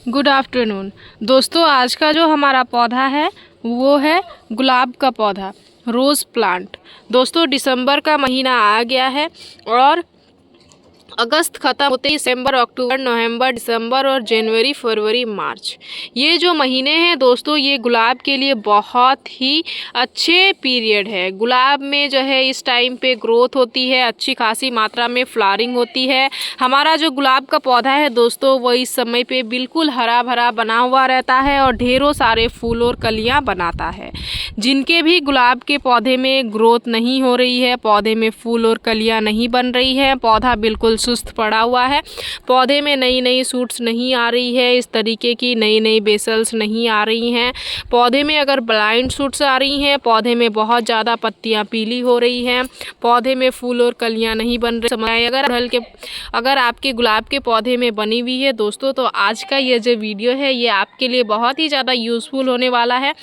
Good afternoon दोस्तों। आज का जो हमारा पौधा है वो है गुलाब का पौधा, रोज़ प्लांट। दोस्तों दिसंबर का महीना आ गया है और अगस्त ख़त्म होते ही सितंबर, अक्टूबर, नवंबर, दिसंबर और जनवरी, फरवरी, मार्च, ये जो महीने हैं दोस्तों, ये गुलाब के लिए बहुत ही अच्छे पीरियड है। गुलाब में जो है इस टाइम पे ग्रोथ होती है, अच्छी खासी मात्रा में फ्लावरिंग होती है। हमारा जो गुलाब का पौधा है दोस्तों, वो इस समय पे बिल्कुल हरा भरा बना हुआ रहता है और ढेरों सारे फूल और कलियाँ बनाता है। जिनके भी गुलाब के पौधे में ग्रोथ नहीं हो रही है, पौधे में फूल और कलियाँ नहीं बन रही है, पौधा बिल्कुल सुस्त पड़ा हुआ है, पौधे में नई नई सूट्स नहीं आ रही है, इस तरीके की नई नई बेसल्स नहीं आ रही हैं, पौधे में अगर ब्लाइंड सूट्स आ रही हैं, पौधे में बहुत ज़्यादा पत्तियां पीली हो रही हैं, पौधे में फूल और कलियां नहीं बन रही, समय अगर आपके गुलाब के पौधे में बनी हुई है दोस्तों, तो आज का ये जो वीडियो है ये आपके लिए बहुत ही ज़्यादा यूज़फुल होने वाला है।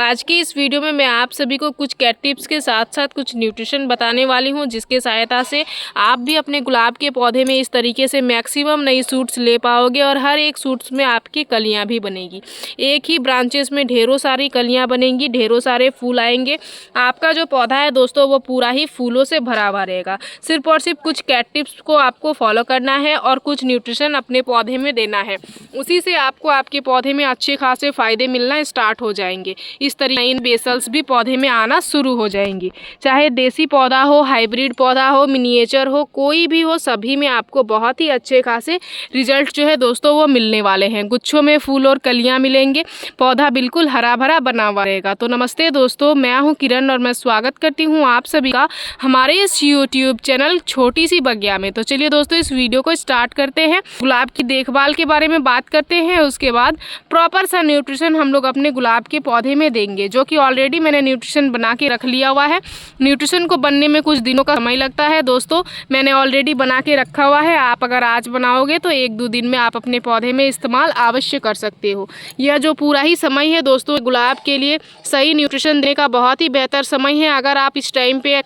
आज की इस वीडियो में मैं आप सभी को कुछ कैट टिप्स के साथ साथ कुछ न्यूट्रिशन बताने वाली हूँ, जिसके सहायता से आप भी अपने गुलाब के पौधे में इस तरीके से मैक्सिमम नई सूट्स ले पाओगे और हर एक सूट्स में आपकी कलियां भी बनेगी। एक ही ब्रांचेस में ढेरों सारी कलियां बनेंगी, ढेरों सारे फूल आएंगे। आपका जो पौधा है दोस्तों, वो पूरा ही फूलों से भरा हुआ रहेगा। सिर्फ और सिर्फ कुछ कैट टिप्स को आपको फॉलो करना है और कुछ न्यूट्रिशन अपने पौधे में देना है। उसी से आपको आपके पौधे में अच्छे खासे फ़ायदे मिलना स्टार्ट हो जाएंगे। इस तरीके इन बेसल्स भी पौधे में आना शुरू हो जाएंगी। चाहे देसी पौधा हो, हाइब्रिड पौधा हो, मिनिएचर हो, कोई भी हो, सभी में आपको बहुत ही अच्छे खासे रिजल्ट जो है दोस्तों वो मिलने वाले हैं। गुच्छों में फूल और कलियां मिलेंगे, पौधा बिल्कुल हरा भरा बना हुआ रहेगा। तो नमस्ते दोस्तों, मैं हूं किरण और मैं स्वागत करती हूं आप सभी का हमारे इस यूट्यूब चैनल छोटी सी बगिया में। तो चलिए दोस्तों, इस वीडियो को स्टार्ट करते हैं। गुलाब की देखभाल के बारे में बात करते हैं, उसके बाद प्रॉपर सा न्यूट्रिशन हम लोग अपने गुलाब के पौधे में देंगे, जो कि ऑलरेडी मैंने न्यूट्रिशन बना के रख लिया हुआ है। न्यूट्रिशन को बनने में कुछ दिनों का समय लगता है दोस्तों, मैंने ऑलरेडी बना के रखा हुआ है। आप अगर आज बनाओगे तो 1-2 दिन में आप अपने पौधे में इस्तेमाल अवश्य कर सकते हो। यह जो पूरा ही समय है दोस्तों, गुलाब के लिए सही न्यूट्रिशन देने का बहुत ही बेहतर समय है। अगर आप इस टाइम पे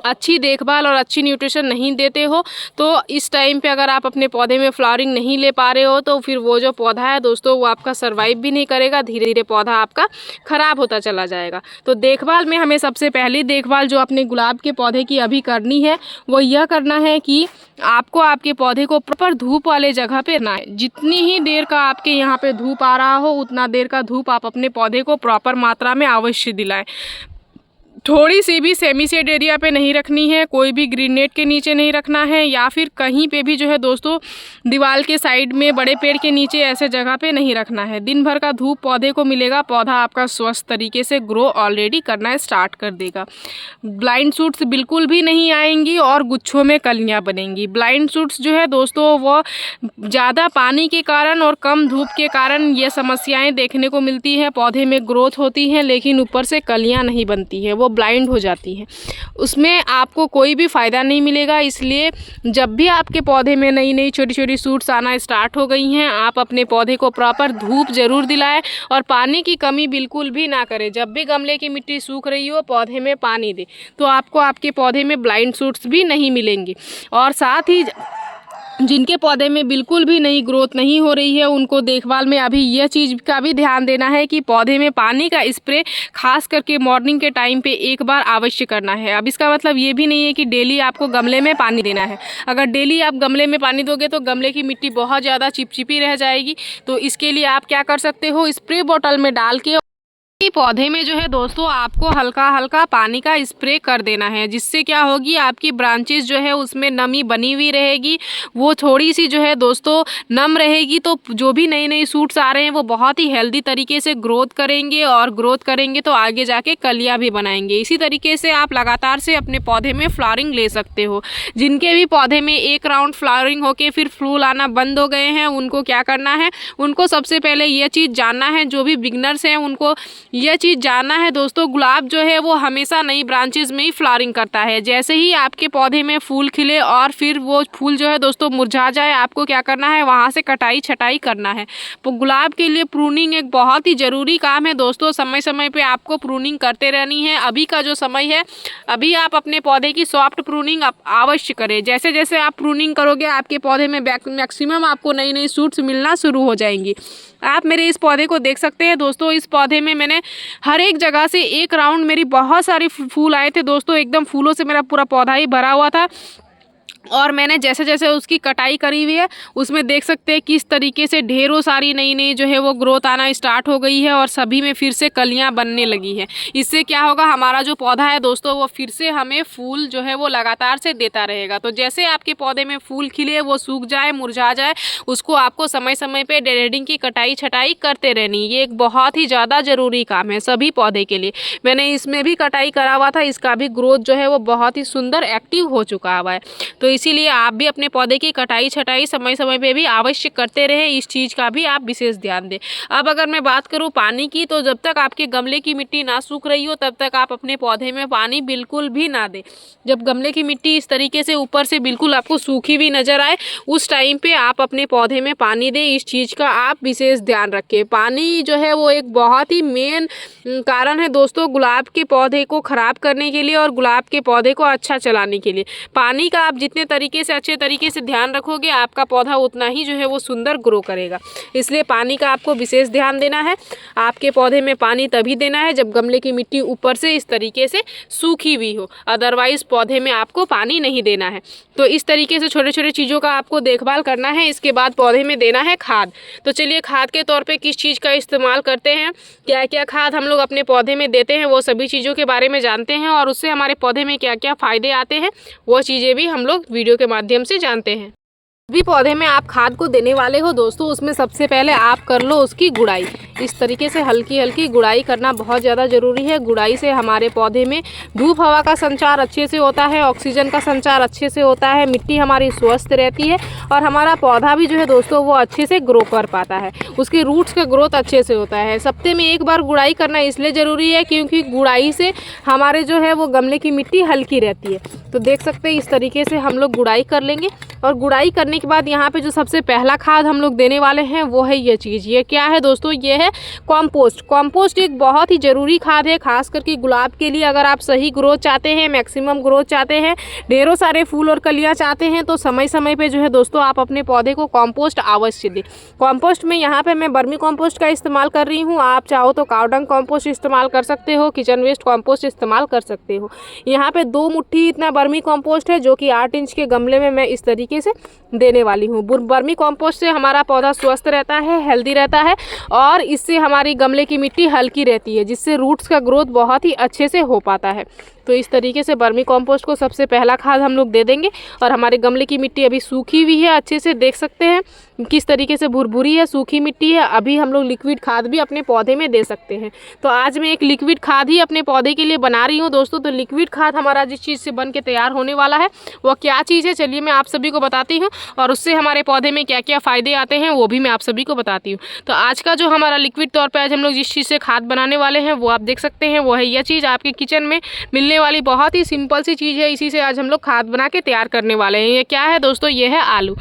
अच्छी देखभाल और अच्छी न्यूट्रिशन नहीं देते हो, तो इस टाइम पे अगर आप अपने पौधे में फ्लावरिंग नहीं ले पा रहे हो, तो फिर वो जो पौधा है दोस्तों, वो आपका सर्वाइव भी नहीं करेगा, धीरे धीरे पौधा आपका ख़राब होता चला जाएगा। तो देखभाल में हमें सबसे पहली देखभाल जो अपने गुलाब के पौधे की अभी करनी है, वो यह करना है कि आपको आपके पौधे को प्रॉपर धूप वाले जगह पे रखना है। जितनी ही देर का आपके यहाँ पे धूप आ रहा हो, उतना देर का धूप आप अपने पौधे को प्रॉपर मात्रा में अवश्य दिलाएं। थोड़ी सी भी सेमी शेड एरिया पे नहीं रखनी है, कोई भी ग्रीन नेट के नीचे नहीं रखना है, या फिर कहीं पे भी जो है दोस्तों दीवार के साइड में बड़े पेड़ के नीचे ऐसे जगह पे नहीं रखना है। दिन भर का धूप पौधे को मिलेगा, पौधा आपका स्वस्थ तरीके से ग्रो ऑलरेडी करना स्टार्ट कर देगा। ब्लाइंड सूट्स बिल्कुल भी नहीं आएंगी और गुच्छों में कलियाँ बनेंगी। ब्लाइंड सूट्स जो है दोस्तों, वो ज़्यादा पानी के कारण और कम धूप के कारण ये समस्याएँ देखने को मिलती है। पौधे में ग्रोथ होती है लेकिन ऊपर से कलियाँ नहीं बनती है, वो ब्लाइंड हो जाती है, उसमें आपको कोई भी फ़ायदा नहीं मिलेगा। इसलिए जब भी आपके पौधे में नई नई छोटी छोटी सूट्स आना स्टार्ट हो गई हैं, आप अपने पौधे को प्रॉपर धूप ज़रूर दिलाएं और पानी की कमी बिल्कुल भी ना करें। जब भी गमले की मिट्टी सूख रही हो, पौधे में पानी दें, तो आपको आपके पौधे में ब्लाइंड सूट्स भी नहीं मिलेंगी। और साथ ही जिनके पौधे में बिल्कुल भी नई ग्रोथ नहीं हो रही है, उनको देखभाल में अभी यह चीज़ का भी ध्यान देना है कि पौधे में पानी का स्प्रे खास करके मॉर्निंग के टाइम पे एक बार अवश्य करना है। अब इसका मतलब ये भी नहीं है कि डेली आपको गमले में पानी देना है। अगर डेली आप गमले में पानी दोगे तो गमले की मिट्टी बहुत ज़्यादा चिपचिपी रह जाएगी। तो इसके लिए आप क्या कर सकते हो, स्प्रे बॉटल में डाल के पौधे में जो है दोस्तों आपको हल्का हल्का पानी का स्प्रे कर देना है, जिससे क्या होगी, आपकी ब्रांचेस जो है उसमें नमी बनी हुई रहेगी, वो थोड़ी सी जो है दोस्तों नम रहेगी। तो जो भी नए नए सूट्स आ रहे हैं वो बहुत ही हेल्दी तरीके से ग्रोथ करेंगे और ग्रोथ करेंगे तो आगे जाके कलियां भी बनाएंगे। इसी तरीके से आप लगातार से अपने पौधे में फ्लावरिंग ले सकते हो। जिनके भी पौधे में एक राउंड फ्लावरिंग होके फिर फूल आना बंद हो गए हैं, उनको क्या करना है, उनको सबसे पहले ये चीज़ जानना है। जो भी बिगनर्स हैं उनको यह चीज़ जानना है दोस्तों, गुलाब जो है वो हमेशा नई ब्रांचेस में ही फ्लावरिंग करता है। जैसे ही आपके पौधे में फूल खिले और फिर वो फूल जो है दोस्तों मुरझा जाए, आपको क्या करना है, वहाँ से कटाई छटाई करना है। तो गुलाब के लिए प्रूनिंग एक बहुत ही ज़रूरी काम है दोस्तों। समय समय पे आपको प्रूनिंग करते रहनी है। अभी का जो समय है, अभी आप अपने पौधे की सॉफ्ट प्रूनिंग अवश्य करें। जैसे जैसे आप प्रूनिंग करोगे, आपके पौधे में मैक्सिमम आपको नई नई शूट्स मिलना शुरू हो जाएंगी। आप मेरे इस पौधे को देख सकते हैं दोस्तों। इस पौधे में मैंने हर एक जगह से एक राउंड मेरी बहुत सारी फूल आए थे दोस्तों। एकदम फूलों से मेरा पूरा पौधा ही भरा हुआ था। और मैंने जैसे जैसे उसकी कटाई करी हुई है, उसमें देख सकते हैं किस तरीके से ढेरों सारी नई नई जो है वो ग्रोथ आना स्टार्ट हो गई है और सभी में फिर से कलियां बनने लगी है। इससे क्या होगा, हमारा जो पौधा है दोस्तों वो फिर से हमें फूल जो है वो लगातार से देता रहेगा। तो जैसे आपके पौधे में फूल खिले, वो सूख जाए, मुरझा जाए, उसको आपको समय समय पर डेरेडिंग की कटाई छटाई करते रहनी। ये एक बहुत ही ज़्यादा ज़रूरी काम है सभी पौधे के लिए। मैंने इसमें भी कटाई करा हुआ था, इसका भी ग्रोथ जो है वो बहुत ही सुंदर एक्टिव हो चुका हुआ है। तो इसीलिए आप भी अपने पौधे की कटाई छटाई समय समय पे भी अवश्य करते रहे। इस चीज़ का भी आप विशेष ध्यान दें। अब अगर मैं बात करूं पानी की, तो जब तक आपके गमले की मिट्टी ना सूख रही हो तब तक आप अपने पौधे में पानी बिल्कुल भी ना दें। जब गमले की मिट्टी इस तरीके से ऊपर से बिल्कुल आपको सूखी हुई नज़र आए, उस टाइम पर आप अपने पौधे में पानी दें। इस चीज़ का आप विशेष ध्यान रखें। पानी जो है वो एक बहुत ही मेन कारण है दोस्तों गुलाब के पौधे को ख़राब करने के लिए और गुलाब के पौधे को अच्छा चलाने के लिए। पानी का आप जितने तरीके से अच्छे तरीके से ध्यान रखोगे, आपका पौधा उतना ही जो है वो सुंदर ग्रो करेगा। इसलिए पानी का आपको विशेष ध्यान देना है। आपके पौधे में पानी तभी देना है जब गमले की मिट्टी ऊपर से इस तरीके से सूखी हुई हो, अदरवाइज पौधे में आपको पानी नहीं देना है। तो इस तरीके से छोटे छोटे चीज़ों का आपको देखभाल करना है। इसके बाद पौधे में देना है खाद। तो चलिए खाद के तौर पर किस चीज़ का इस्तेमाल करते हैं, क्या क्या खाद हम लोग अपने पौधे में देते हैं, वो सभी चीज़ों के बारे में जानते हैं और उससे हमारे पौधे में क्या क्या फ़ायदे आते हैं, वो चीज़ें भी हम लोग वीडियो के माध्यम से जानते हैं। भी पौधे में आप खाद को देने वाले हो दोस्तों, उसमें सबसे पहले आप कर लो उसकी गुड़ाई। इस तरीके से हल्की हल्की गुड़ाई करना बहुत ज़्यादा ज़रूरी है। गुड़ाई से हमारे पौधे में धूप हवा का संचार अच्छे से होता है, ऑक्सीजन का संचार अच्छे से होता है, मिट्टी हमारी स्वस्थ रहती है और हमारा पौधा भी जो है दोस्तों वो अच्छे से ग्रो कर पाता है। उसके रूट्स का ग्रोथ अच्छे से होता है। सप्ताह में एक बार गुड़ाई करना इसलिए ज़रूरी है क्योंकि गुड़ाई से हमारे जो है वो गमले की मिट्टी हल्की रहती है। तो देख सकते हैं इस तरीके से हम लोग गुड़ाई कर लेंगे। और गुड़ाई करने के बाद यहाँ पे जो सबसे पहला खाद हम लोग देने वाले हैं वो है ये चीज़। ये क्या है दोस्तों, ये है कॉम्पोस्ट। कॉम्पोस्ट एक बहुत ही ज़रूरी खाद है, खास करके गुलाब के लिए। अगर आप सही ग्रोथ चाहते हैं, मैक्सिमम ग्रोथ चाहते हैं, ढेरों सारे फूल और कलियाँ चाहते हैं, तो समय समय पे जो है दोस्तों आप अपने पौधे को कॉम्पोस्ट अवश्य दें। कॉम्पोस्ट में यहाँ पे मैं वर्मी कॉम्पोस्ट का इस्तेमाल कर रही हूँ। आप चाहो तो कावडंग कॉम्पोस्ट इस्तेमाल कर सकते हो, किचन वेस्ट कॉम्पोस्ट इस्तेमाल कर सकते हो। यहाँ पे 2 मुट्ठी इतना वर्मी कॉम्पोस्ट है जो कि 8 इंच के गमले में मैं इस तरीके से देने वाली हूँ। वर्मी कॉम्पोस्ट से हमारा पौधा स्वस्थ रहता है, हेल्दी रहता है और इससे हमारी गमले की मिट्टी हल्की रहती है, जिससे रूट्स का ग्रोथ बहुत ही अच्छे से हो पाता है। तो इस तरीके से वर्मी कॉम्पोस्ट को सबसे पहला खाद हम लोग दे देंगे। और हमारे गमले की मिट्टी अभी सूखी हुई है, अच्छे से देख सकते हैं किस तरीके से भुरभुरी है, सूखी मिट्टी है। अभी हम लोग लिक्विड खाद भी अपने पौधे में दे सकते हैं। तो आज मैं एक लिक्विड खाद ही अपने पौधे के लिए बना रही हूँ दोस्तों। तो लिक्विड खाद हमारा जिस चीज़ से बन के तैयार होने वाला है वो क्या चीज़ है, चलिए मैं आप सभी को बताती हूँ और उससे हमारे पौधे में क्या क्या फ़ायदे आते हैं वो भी मैं आप सभी को बताती हूँ। तो आज का जो हमारा लिक्विड तौर पर आज हम लोग जिस चीज़ से खाद बनाने वाले हैं वो आप देख सकते हैं, वो है यह चीज़। आपके किचन में मिलने वाली बहुत ही सिंपल सी चीज़ है, इसी से आज हम लोग खाद बना के तैयार करने वाले हैं। ये क्या है दोस्तों, ये है आलू।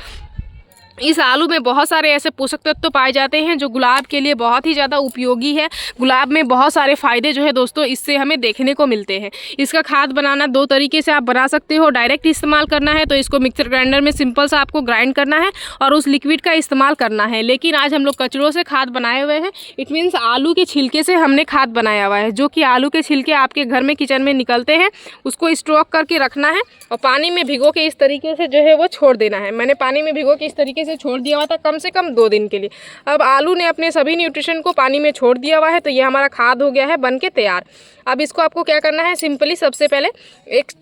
इस आलू में बहुत सारे ऐसे पोषक तत्व पाए जाते हैं जो गुलाब के लिए बहुत ही ज़्यादा उपयोगी है। गुलाब में बहुत सारे फ़ायदे जो है दोस्तों इससे हमें देखने को मिलते हैं। इसका खाद बनाना 2 तरीके से आप बना सकते हो। डायरेक्ट इस्तेमाल करना है तो इसको मिक्सर ग्राइंडर में सिंपल सा आपको ग्राइंड करना है और उस लिक्विड का इस्तेमाल करना है। लेकिन आज हम लोग कचड़ों से खाद बनाए हुए हैं, इट मीन्स आलू के छिलके से हमने खाद बनाया हुआ है। जो कि आलू के छिलके आपके घर में किचन में निकलते हैं, उसको स्टॉक करके रखना है और पानी में भिगो के इस तरीके से जो है वो छोड़ देना है। मैंने पानी में भिगो के इस तरीके से छोड़ दिया हुआ था कम से कम 2 दिन के लिए। अब आलू ने अपने सभी न्यूट्रिशन को पानी में छोड़ दिया हुआ है, तो ये हमारा खाद हो गया है बन के तैयार। अब इसको आपको क्या करना है, सिंपली सबसे पहले एक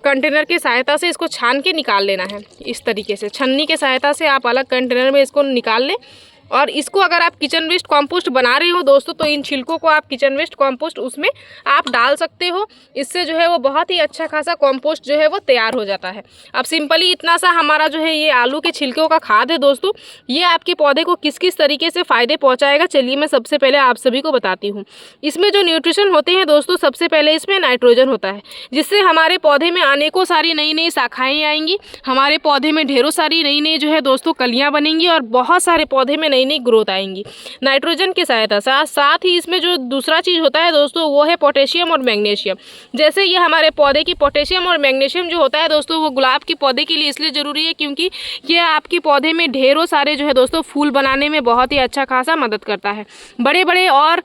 कंटेनर की सहायता से इसको छान के निकाल लेना है। इस तरीके से छन्नी के सहायता से आप अलग कंटेनर में इसको निकाल लें और इसको अगर आप किचन वेस्ट कंपोस्ट बना रहे हो दोस्तों तो इन छिलकों को आप किचन वेस्ट कंपोस्ट उसमें आप डाल सकते हो। इससे जो है वो बहुत ही अच्छा खासा कंपोस्ट जो है वो तैयार हो जाता है। अब सिंपली इतना सा हमारा जो है ये आलू के छिलकों का खाद है दोस्तों, ये आपके पौधे को किस किस तरीके से फ़ायदे पहुँचाएगा चलिए मैं सबसे पहले आप सभी को बताती हूँ। इसमें जो न्यूट्रिशन होते हैं दोस्तों, सबसे पहले इसमें नाइट्रोजन होता है, जिससे हमारे पौधे में अनेकों सारी नई नई शाखाएँ आएंगी, हमारे पौधे में ढेरों सारी नई नई जो है दोस्तों कलियाँ बनेंगी और बहुत सारे पौधे में नई नई ग्रोथ आएंगी नाइट्रोजन की सहायता से। साथ ही इसमें जो दूसरा चीज़ होता है दोस्तों वो है पोटेशियम और मैग्नीशियम। जैसे ये हमारे पौधे की पोटेशियम और मैग्नीशियम जो होता है दोस्तों वो गुलाब के पौधे के लिए इसलिए ज़रूरी है क्योंकि ये आपके पौधे में ढेरों सारे जो है दोस्तों फूल बनाने में बहुत ही अच्छा खासा मदद करता है। बड़े बड़े और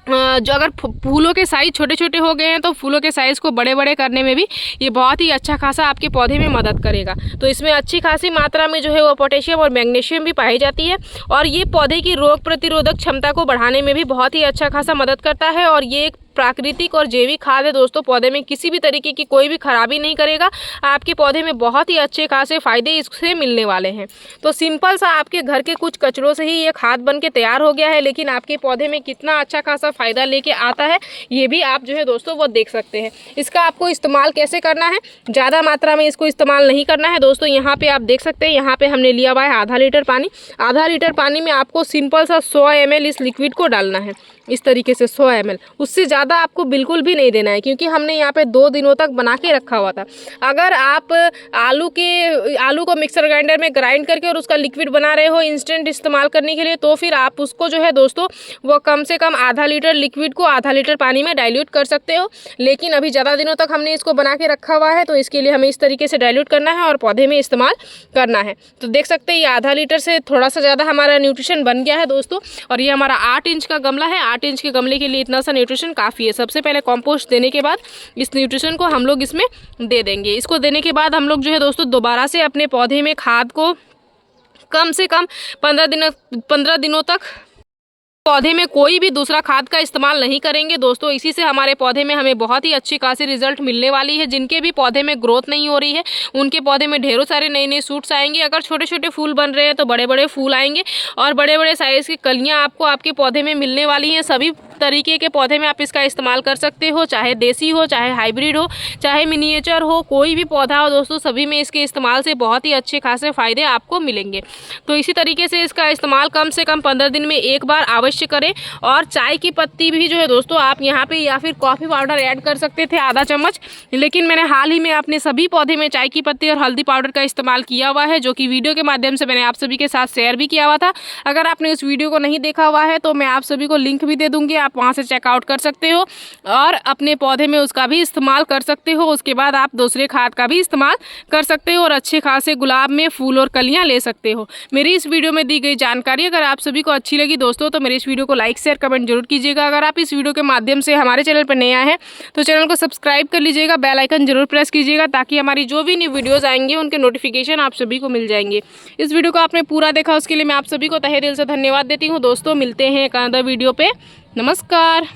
जो अगर फूलों के साइज़ छोटे छोटे हो गए हैं तो फूलों के साइज़ को बड़े बड़े करने में भी ये बहुत ही अच्छा खासा आपके पौधे में मदद करेगा। तो इसमें अच्छी खासी मात्रा में जो है वो पोटेशियम और मैग्नीशियम भी पाई जाती है और ये पौधे की रोग प्रतिरोधक क्षमता को बढ़ाने में भी बहुत ही अच्छा खासा मदद करता है। और ये एक प्राकृतिक और जैविक खाद है दोस्तों, पौधे में किसी भी तरीके की कोई भी खराबी नहीं करेगा। आपके पौधे में बहुत ही अच्छे खासे फ़ायदे इससे मिलने वाले हैं। तो सिंपल सा आपके घर के कुछ कचरों से ही ये खाद बन के तैयार हो गया है, लेकिन आपके पौधे में कितना अच्छा खासा फ़ायदा लेके आता है ये भी आप जो है दोस्तों वो देख सकते हैं। इसका आपको इस्तेमाल कैसे करना है, ज़्यादा मात्रा में इसको इस्तेमाल नहीं करना है दोस्तों। यहाँ पर आप देख सकते हैं, यहाँ पर हमने लिया हुआ है आधा लीटर पानी। आधा लीटर पानी में आपको सिंपल सा 100 ml इस लिक्विड को डालना है, इस तरीके से 100 ml। उससे ज़्यादा आपको बिल्कुल भी नहीं देना है क्योंकि हमने यहाँ पे 2 दिनों तक बना के रखा हुआ था। अगर आप आलू को मिक्सर ग्राइंडर में ग्राइंड करके और उसका लिक्विड बना रहे हो इंस्टेंट इस्तेमाल करने के लिए, तो फिर आप उसको जो है दोस्तों वो कम से कम आधा लीटर लिक्विड को आधा लीटर पानी में डाइल्यूट कर सकते हो। लेकिन अभी ज़्यादा दिनों तक हमने इसको बना के रखा हुआ है तो इसके लिए हमें इस तरीके से डाइल्यूट करना है और पौधे में इस्तेमाल करना है। तो देख सकते हैं ये आधा लीटर से थोड़ा सा ज़्यादा हमारा न्यूट्रिशन बन गया है दोस्तों। और ये हमारा 8 इंच का गमला है, 8 इंच के गमले के लिए इतना सा न्यूट्रिशन काफ़ी है। सबसे पहले कंपोस्ट देने के बाद इस न्यूट्रिशन को हम लोग इसमें दे देंगे। इसको देने के बाद हम लोग जो है दोस्तों दोबारा से अपने पौधे में खाद को कम से कम 15 दिनों तक पौधे में कोई भी दूसरा खाद का इस्तेमाल नहीं करेंगे दोस्तों। इसी से हमारे पौधे में हमें बहुत ही अच्छी खासी रिजल्ट मिलने वाली है। जिनके भी पौधे में ग्रोथ नहीं हो रही है उनके पौधे में ढेरों सारे नए नए सूट्स आएंगे। अगर छोटे छोटे फूल बन रहे हैं तो बड़े बड़े फूल आएंगे और बड़े बड़े साइज़ की कलियाँ आपको आपके पौधे में मिलने वाली हैं। सभी तरीके के पौधे में आप इसका इस्तेमाल कर सकते हो, चाहे देसी हो, चाहे हाइब्रिड हो, चाहे मिनिएचर हो, कोई भी पौधा हो दोस्तों, सभी में इसके इस्तेमाल से बहुत ही अच्छे खासे फ़ायदे आपको मिलेंगे। तो इसी तरीके से इसका इस्तेमाल कम से कम 15 दिन में एक बार अवश्य करें। और चाय की पत्ती भी जो है दोस्तों आप यहाँ पे या फिर कॉफ़ी पाउडर ऐड कर सकते थे आधा चम्मच, लेकिन मैंने हाल ही में अपने सभी पौधे में चाय की पत्ती और हल्दी पाउडर का इस्तेमाल किया हुआ है, जो कि वीडियो के माध्यम से मैंने आप सभी के साथ शेयर भी किया हुआ था। अगर आपने उस वीडियो को नहीं देखा हुआ है तो मैं आप सभी को लिंक भी दे दूँगी, आप वहाँ से चेकआउट कर सकते हो और अपने पौधे में उसका भी इस्तेमाल कर सकते हो। उसके बाद आप दूसरे खाद का भी इस्तेमाल कर सकते हो और अच्छे खासे गुलाब में फूल और कलियाँ ले सकते हो। मेरी इस वीडियो में दी गई जानकारी अगर आप सभी को अच्छी लगी दोस्तों तो मेरे इस वीडियो को लाइक शेयर कमेंट जरूर कीजिएगा। अगर आप इस वीडियो के माध्यम से हमारे चैनल पर नया है तो चैनल को सब्सक्राइब कर लीजिएगा, बेल आइकन जरूर प्रेस कीजिएगा ताकि हमारी जो भी न्यू वीडियोस आएंगे उनके नोटिफिकेशन आप सभी को मिल जाएंगे। इस वीडियो को आपने पूरा देखा उसके लिए मैं आप सभी को तहे दिल से धन्यवाद देती हूँ दोस्तों। मिलते हैं एक अदर वीडियो पे, नमस्कार।